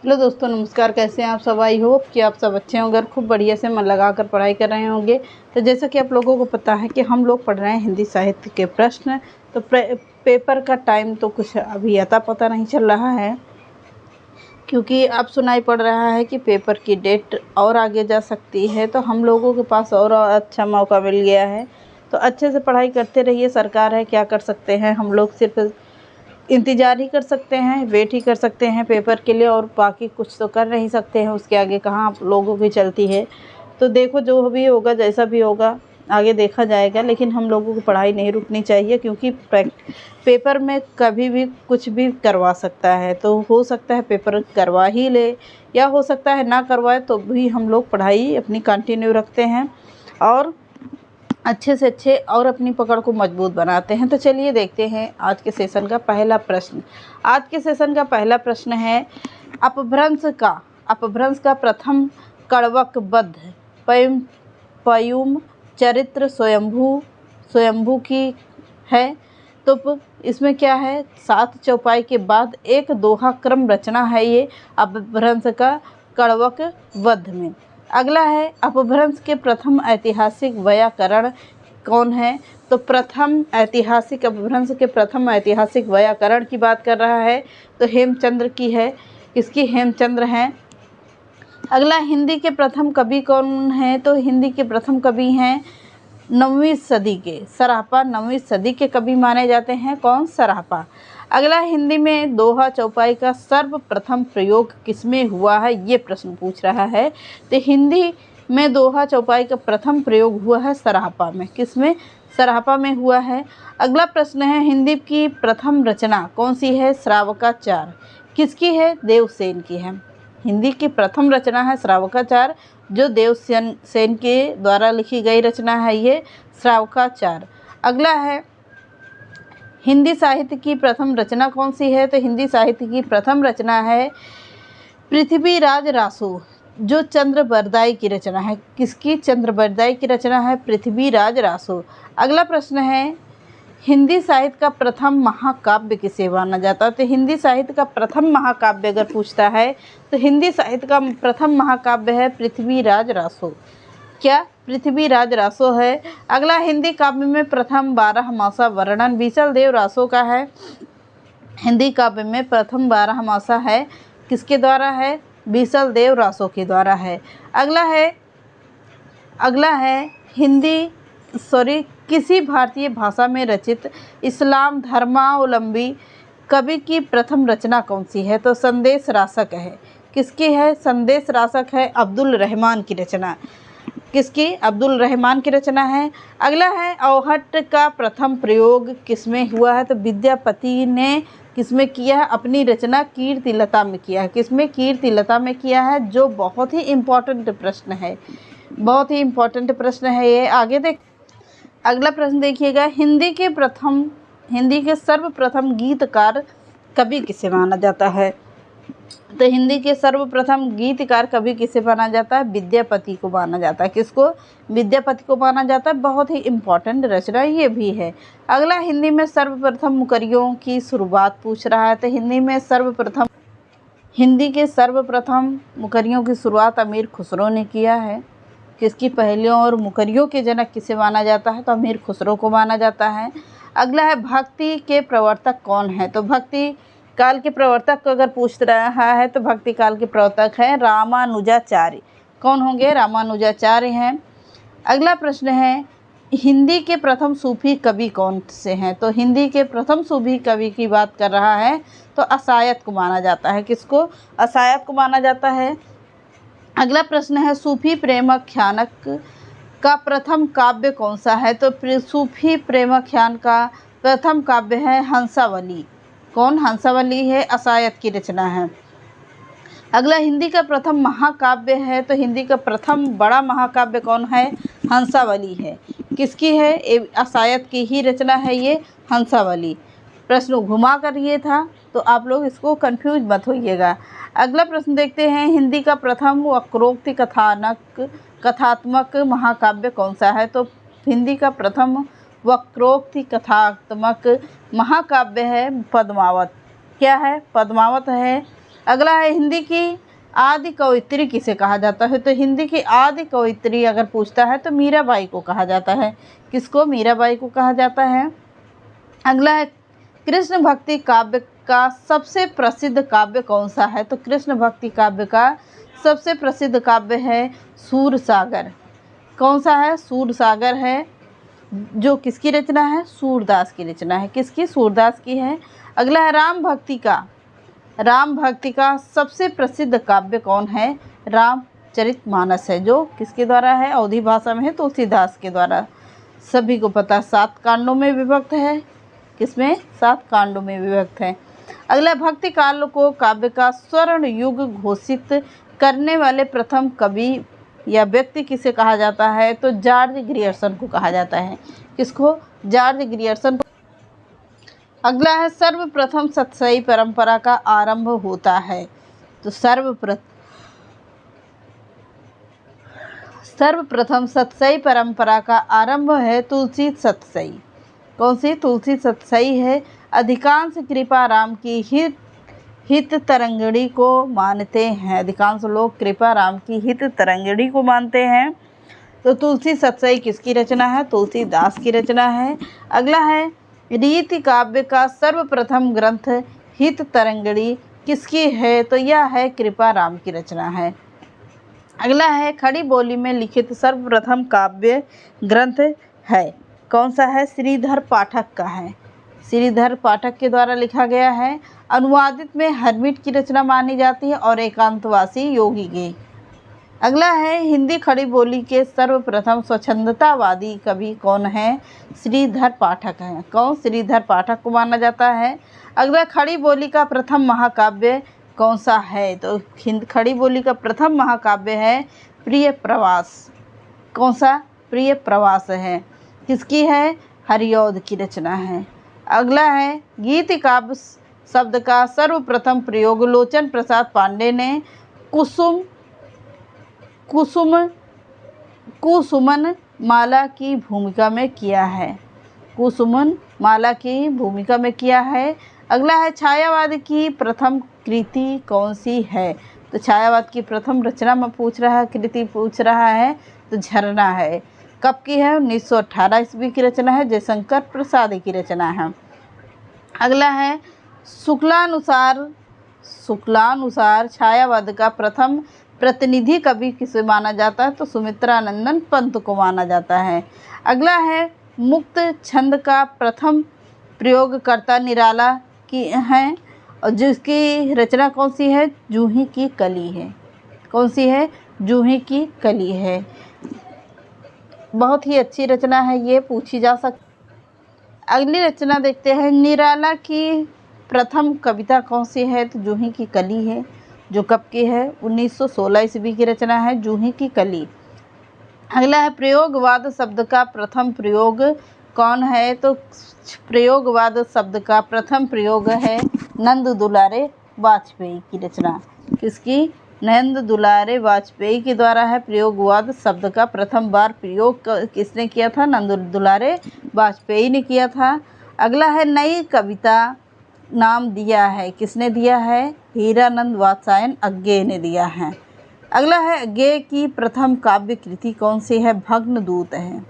Hello दोस्तों, नमस्कार। कैसे हैं आप सब? आई होप कि आप सब अच्छे होंगे और खूब बढ़िया से मन लगाकर पढ़ाई कर रहे होंगे। तो जैसा कि आप लोगों को पता है कि हम लोग पढ़ रहे हैं हिंदी साहित्य के प्रश्न। तो पेपर का टाइम तो कुछ अभी अता पता नहीं चल रहा है, क्योंकि अब सुनाई पड़ रहा है कि पेपर की डेट और आगे जा सकती है। तो हम लोगों के पास और अच्छा मौका मिल गया है। तो अच्छे से पढ़ाई करते रहिए। सरकार है, क्या कर सकते हैं हम लोग? सिर्फ इंतज़ार ही कर सकते हैं, वेट ही कर सकते हैं पेपर के लिए, और बाकी कुछ तो कर नहीं सकते हैं। उसके आगे कहाँ आप लोगों की चलती है। तो देखो, जो भी होगा, जैसा भी होगा, आगे देखा जाएगा। लेकिन हम लोगों को पढ़ाई नहीं रुकनी चाहिए, क्योंकि पेपर में कभी भी कुछ भी करवा सकता है। तो हो सकता है पेपर करवा ही ले, या हो सकता है ना करवाए, तो भी हम लोग पढ़ाई अपनी कंटिन्यू रखते हैं और अच्छे से अच्छे और अपनी पकड़ को मजबूत बनाते हैं। तो चलिए देखते हैं आज के सेशन का पहला प्रश्न। आज के सेशन का पहला प्रश्न है, अपभ्रंश का प्रथम कण्वकबद्ध पयुम चरित्र स्वयंभू की है। तो इसमें क्या है? 7 चौपाई के बाद एक दोहा क्रम रचना है ये अपभ्रंश का कण्वकबद्ध में। अगला है, अपभ्रंश के प्रथम ऐतिहासिक व्याकरण कौन है? तो अपभ्रंश के प्रथम ऐतिहासिक व्याकरण की बात कर रहा है तो हेमचंद्र की है। किसकी? हेमचंद्र हैं। अगला, हिंदी के प्रथम कवि कौन है? तो हिंदी के प्रथम कवि हैं 9वीं सदी के सरापा। 9वीं सदी के कवि माने जाते हैं। कौन? सरापा। अगला, हिंदी में दोहा चौपाई का सर्वप्रथम प्रयोग किसमें हुआ है? ये प्रश्न पूछ रहा है। तो हिंदी में दोहा चौपाई का प्रथम प्रयोग हुआ है सरापा में। किसमें? सरापा में हुआ है। अगला प्रश्न है, हिंदी की प्रथम रचना कौन सी है? श्रावकाचार। किसकी है? देवसेन की है। हिंदी की प्रथम रचना है श्रावकाचार, जो देवसेन के द्वारा लिखी गई रचना है ये श्रावकाचार। अगला है, हिंदी साहित्य की प्रथम रचना कौन सी है? तो हिंदी साहित्य की प्रथम रचना है पृथ्वीराज रासो, जो चंद्रबरदाई की रचना है। किसकी? चंद्रबरदाई की रचना है पृथ्वीराज रासो। अगला प्रश्न है, हिंदी साहित्य का प्रथम महाकाव्य किसे माना जाता है? तो हिंदी साहित्य का प्रथम महाकाव्य अगर पूछता है तो हिंदी साहित्य का प्रथम महाकाव्य है पृथ्वीराज रासो। क्या? पृथ्वीराज रासो है। अगला, हिंदी काव्य में प्रथम 12मासा वर्णन बीसल देव रासो का है। हिंदी काव्य में प्रथम 12मासा है किसके द्वारा है? बीसल देव रासो के द्वारा है। अगला है किसी भारतीय भाषा में रचित इस्लाम धर्मावलंबी कवि की प्रथम रचना कौन सी है? तो संदेश रासक है। किसकी है? संदेश रासक है अब्दुल रहमान की रचना। किसकी? अब्दुल रहमान की रचना है। अगला है, अवहट्ट का प्रथम प्रयोग किसमें हुआ है? तो विद्यापति ने किसमें किया है? अपनी रचना कीर्तिलता में किया है। किसमें? कीर्तिलता में किया है, जो बहुत ही इम्पोर्टेंट प्रश्न है। बहुत ही इम्पोर्टेंट प्रश्न है ये। आगे देख, अगला प्रश्न देखिएगा, हिंदी के सर्वप्रथम गीतकार कवि किसे माना जाता है? तो हिंदी के सर्वप्रथम गीतकार कवि किसे माना जाता है? विद्यापति को माना जाता है। किसको? विद्यापति को माना जाता है। बहुत ही इम्पोर्टेंट रचना ये भी है। अगला, हिंदी में सर्वप्रथम मुकरियों की शुरुआत पूछ रहा है। तो हिंदी के सर्वप्रथम मुकरियों की शुरुआत अमीर खुसरो ने किया है। किसकी? पहेलियों और मुकरियों के जनक किसे माना जाता है? तो अमीर खुसरो को माना जाता है। अगला है, भक्ति के प्रवर्तक कौन है? तो भक्ति काल के प्रवर्तक को अगर पूछ रहा है तो भक्ति काल के प्रवर्तक हैं रामानुजाचार्य। कौन होंगे? रामानुजाचार्य हैं। अगला प्रश्न है, हिंदी के प्रथम सूफी कवि कौन से हैं? तो हिंदी के प्रथम सूफी कवि की बात कर रहा है तो असायत को माना जाता है। किसको? असायत को माना जाता है। अगला प्रश्न है, सूफी प्रेमाख्यानक का प्रथम काव्य कौन सा है? तो सूफी प्रेमाख्यान का प्रथम काव्य है हंसावली। कौन? हंसावली है, असायत की रचना है। अगला, हिंदी का प्रथम महाकाव्य है। तो हिंदी का प्रथम बड़ा महाकाव्य कौन है? हंसावली है। किसकी है? असायत की ही रचना है ये हंसावली। प्रश्न घुमा कर ये था, तो आप लोग इसको कंफ्यूज मत होइएगा। अगला प्रश्न देखते हैं, हिंदी का प्रथम वक्रोक्ति कथात्मक महाकाव्य कौन सा है? तो हिंदी का प्रथम वक्रोक्ति कथात्मक महाकाव्य है पद्मावत। क्या है? पद्मावत है। अगला है हिंदी की आदि कवयित्री किसे कहा जाता है? तो हिंदी की आदि कवयित्री अगर पूछता है तो मीराबाई को कहा जाता है। किसको? मीराबाई को कहा जाता है। अगला है कृष्ण भक्ति काव्य का सबसे प्रसिद्ध काव्य कौन सा है? तो कृष्ण भक्ति काव्य का सबसे प्रसिद्ध काव्य है सूरसागर। कौन सा है? सूरसागर है, जो किसकी रचना है? सूरदास की रचना है। किसकी? सूरदास की है। अगला है राम भक्ति का सबसे प्रसिद्ध काव्य कौन है? रामचरितमानस है, जो किसके द्वारा है? अवधी भाषा में है, तुलसीदास के द्वारा। सभी को पता 7 कांडों में विभक्त है। किसमें? 7 कांडों में विभक्त है। अगला भक्ति काल को काव्य का स्वर्ण युग घोषित करने वाले प्रथम कवि या व्यक्ति किसे कहा जाता है? तो जॉर्ज ग्रियर्सन को कहा जाता है। किसको? जॉर्ज ग्रियर्सन को। अगला है सर्वप्रथम सतसई परंपरा का आरंभ होता है। तो सर्वप्रथम सतसई परंपरा का आरंभ है तुलसी सतसई। कौन सी? तुलसी सतसई है। अधिकांश कृपा राम की हित तरंगिणी को मानते हैं। अधिकांश लोग कृपा राम की हित तरंगिणी को मानते हैं। तो तुलसी सतसई किसकी रचना है? तुलसीदास की रचना है। अगला है रीति काव्य का सर्वप्रथम ग्रंथ हित तरंगिणी किसकी है? तो यह है कृपा राम की रचना है। अगला है खड़ी बोली में लिखित सर्वप्रथम काव्य ग्रंथ है। कौन सा है? श्रीधर पाठक का है। श्रीधर पाठक के द्वारा लिखा गया है। अनुवादित में हरमिट की रचना मानी जाती है और एकांतवासी योगी के। अगला है हिंदी खड़ी बोली के सर्वप्रथम स्वच्छंदतावादी कवि कौन है? श्रीधर पाठक हैं। कौन? श्रीधर पाठक को माना जाता है। अगला खड़ी बोली का प्रथम महाकाव्य कौन सा है? तो खड़ी बोली का प्रथम महाकाव्य है प्रिय प्रवास। कौन सा? प्रिय प्रवास है। किसकी है? हरिऔध की रचना है। अगला है गीत काव्य शब्द का सर्वप्रथम प्रयोग लोचन प्रसाद पांडे ने कुसुमन माला की भूमिका में किया है। कुसुमन माला की भूमिका में किया है। अगला है छायावाद की प्रथम कृति कौन सी है? तो छायावाद की प्रथम रचना में पूछ रहा है, कृति पूछ रहा है, तो झरना है। कब की है? 1918 ईस्वी की रचना है। जयशंकर प्रसाद की रचना है। अगला है शुक्लानुसार छायावाद का प्रथम प्रतिनिधि कवि किसे माना जाता है? तो सुमित्रानंदन पंत को माना जाता है। अगला है मुक्त छंद का प्रथम प्रयोगकर्ता निराला की है, और जिसकी रचना कौन सी है? जूही की कली है। कौन सी है? जूही की कली है। बहुत ही अच्छी रचना है, ये पूछी जा सकती। अगली रचना देखते हैं। निराला की प्रथम कविता कौन सी है? तो जूही की कली है, जो कब की है? 1916 ईस्वी की रचना है जूही की कली। अगला है प्रयोगवाद शब्द का प्रथम प्रयोग कौन है? तो प्रयोगवाद शब्द का प्रथम प्रयोग है नंद दुलारे वाजपेयी की रचना। किसकी? नंद दुलारे वाजपेयी के द्वारा है। प्रयोगवाद शब्द का प्रथम बार प्रयोग किसने किया था? नंद दुलारे वाजपेयी ने किया था। अगला है नई कविता नाम दिया है। किसने दिया है? हीरानंद वात्स्यायन अज्ञेय ने दिया है। अगला है अज्ञेय की प्रथम काव्य कृति कौन सी है? भग्नदूत है।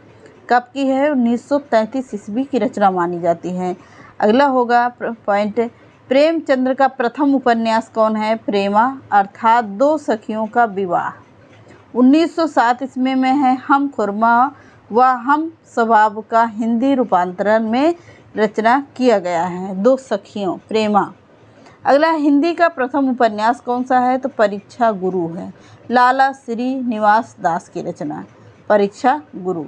कब की है? 1933 ईस्वी की रचना मानी जाती है। अगला होगा पॉइंट प्रेमचंद्र का प्रथम उपन्यास कौन है? प्रेमा अर्थात 2 सखियों का विवाह। 1907 ईस्वी में है हम खुरमा व हम स्वभाव का हिंदी रूपांतरण में रचना किया गया है। 2 सखियों प्रेमा। अगला हिंदी का प्रथम उपन्यास कौन सा है? तो परीक्षा गुरु है। लाला श्रीनिवास दास की रचना परीक्षा गुरु।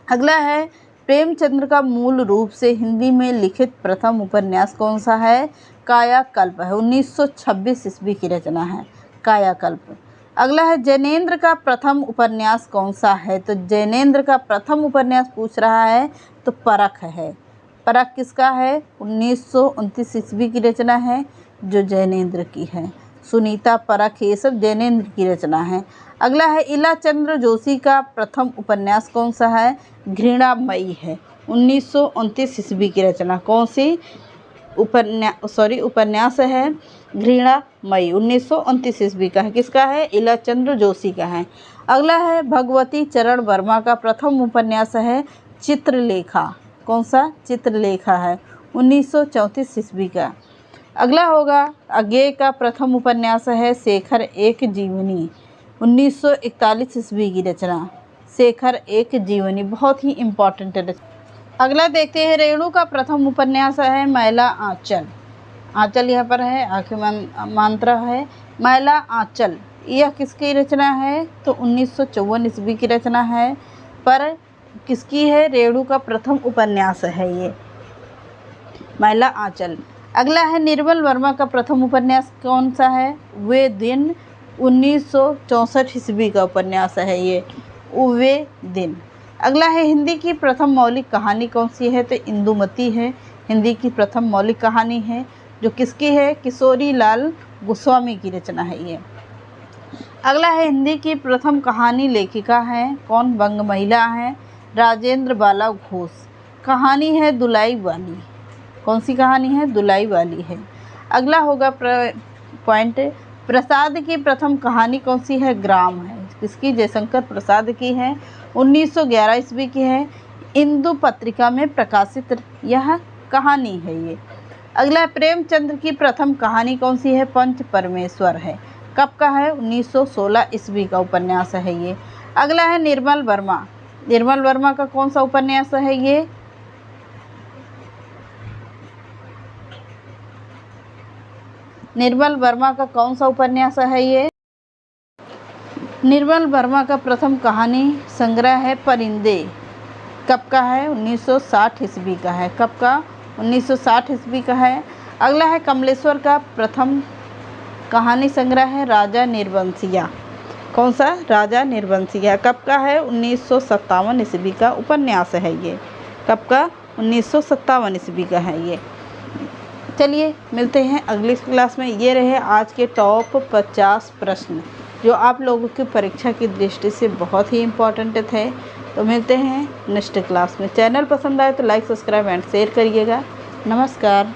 अगला है प्रेमचंद्र का मूल रूप से हिंदी में लिखित प्रथम उपन्यास कौन सा है? कायाकल्प है। 1926 ईस्वी की रचना है कायाकल्प। अगला है जैनेन्द्र का प्रथम उपन्यास कौन सा है? तो जैनेन्द्र का प्रथम उपन्यास पूछ रहा है तो परख है। परख किसका है? 1929 ईस्वी की रचना है, जो जैनेन्द्र की है। सुनीता, परख, ये सब जैनेन्द्र की रचना है। अगला है इलाचंद्र जोशी का प्रथम उपन्यास कौन सा है? घृणामयी है। 1929 ईस्वी की रचना। कौन सी उपन्यास है? घृणा मई 1929 ईस्वी का है। किसका है? इलाचंद्र जोशी का है। अगला है भगवती चरण वर्मा का प्रथम उपन्यास है चित्रलेखा। कौन सा? चित्रलेखा है 1934 ईस्वी का। अगला होगा अज्ञेय का प्रथम उपन्यास है शेखर एक जीवनी 1941 ईस्वी की रचना। शेखर एक जीवनी बहुत ही इम्पॉर्टेंट है। अगला देखते हैं रेणु का प्रथम उपन्यास है मैला आंचल। आंचल यहाँ पर है, आखिरी मात्रा है मैला आंचल। यह किसकी रचना है? तो 1954 ईस्वी की रचना है। पर किसकी है? रेणु का प्रथम उपन्यास है ये मैला आंचल। अगला है निर्मल वर्मा का प्रथम उपन्यास कौन सा है? वे दिन 1964 ईस्वी का उपन्यास है ये वे दिन। अगला है हिंदी की प्रथम मौलिक कहानी कौन सी है? तो इंदुमती है हिंदी की प्रथम मौलिक कहानी है, जो किसकी है? किशोरी लाल गोस्वामी की रचना है ये। अगला है हिंदी की प्रथम कहानी लेखिका है कौन? बंग महिला है राजेंद्र बाला घोष। कहानी है दुलाई वाली। कौन सी कहानी है? दुलाई वाली है। अगला होगा पॉइंट प्रसाद की प्रथम कहानी कौन सी है? ग्राम है। किसकी? जयशंकर प्रसाद की है 1911 ईस्वी की है। इंदु पत्रिका में प्रकाशित यह कहानी है ये। अगला प्रेमचंद्र की प्रथम कहानी कौन सी है? पंच परमेश्वर है। कब का है? 1916 ईस्वी का उपन्यास है ये। अगला है निर्मल वर्मा। निर्मल वर्मा का कौन सा उपन्यास है ये? निर्मल वर्मा का कौन सा उपन्यास है ये? निर्मल वर्मा का प्रथम कहानी संग्रह है परिंदे। कब का है? 1960 ईस्वी का है। कब का? 1960 ईस्वी का है। अगला है कमलेश्वर का प्रथम कहानी संग्रह है राजा निर्वंशिया। कौन सा? राजा निर्वंशिया। कब का है? 1957 ईस्वी का उपन्यास है ये। कब का? 1957 ईस्वी का है ये। चलिए मिलते हैं अगली क्लास में। ये रहे आज के टॉप 50 प्रश्न जो आप लोगों की परीक्षा की दृष्टि से बहुत ही इम्पोर्टेंट थे। तो मिलते हैं नेक्स्ट क्लास में। चैनल पसंद आए तो लाइक सब्सक्राइब एंड शेयर करिएगा। नमस्कार।